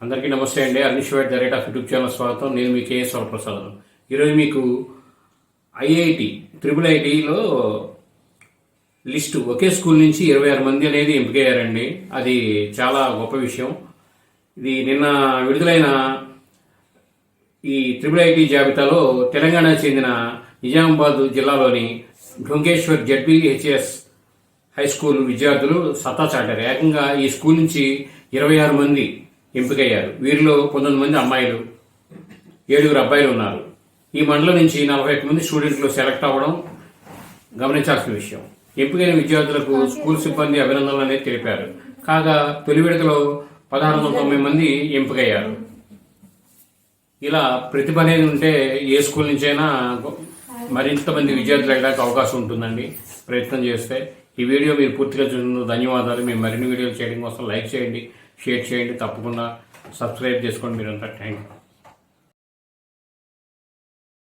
అందరికీ నమస్తే అండి. Arnish the rate of YouTube channel స్వాగతం. నేను మీ కేఎస్ ప్రసాద్. ఈరోజు మీకు ఐఐటి ఐఐటిలో లిస్టు ఒకే స్కూల్ నుంచి 26 మంది అనేది ఎంపికయ్యారండి. అది చాలా గొప్ప విషయం. ఇది నిన్న విడుదలైన ఈ ఐఐటి జాబితాలో తెలంగాణకు చెందిన నిజామాబాద్ జిల్లాలోని ఢొంకేశ్వర్ జడ్పీహెచ్ఎస్ హై స్కూల్ విద్యార్థులు సత్తా చాటారు. ఏకంగా ఈ స్కూల్ నుంచి 26 మంది ఎంపికయ్యారు. వీరిలో 19 మంది అమ్మాయిలు, 7 అబ్బాయిలు ఉన్నారు. ఈ మండలం నుంచి 41 మంది స్టూడెంట్లు సెలెక్ట్ అవ్వడం గమనించాల్సిన విషయం. ఎంపికైన విద్యార్థులకు స్కూల్ సిబ్బంది అభినందనలు అనేది తెలిపారు. కాగా తొలి విడతలో 1690 మంది ఎంపికయ్యారు. ఇలా ప్రతిభ అనేది ఉంటే ఏ స్కూల్ నుంచైనా మరింత మంది విద్యార్థులు వెళ్ళడానికి అవకాశం ఉంటుందండి, ప్రయత్నం చేస్తే. ఈ వీడియో మీరు పూర్తిగా చూసినందుకు ధన్యవాదాలు. మేము మరిన్ని వీడియోలు చేయడం కోసం లైక్ చేయండి, షేర్ చేయండి, తప్పకుండా సబ్స్క్రైబ్ చేసుకోండి మీరంతా. Thank you.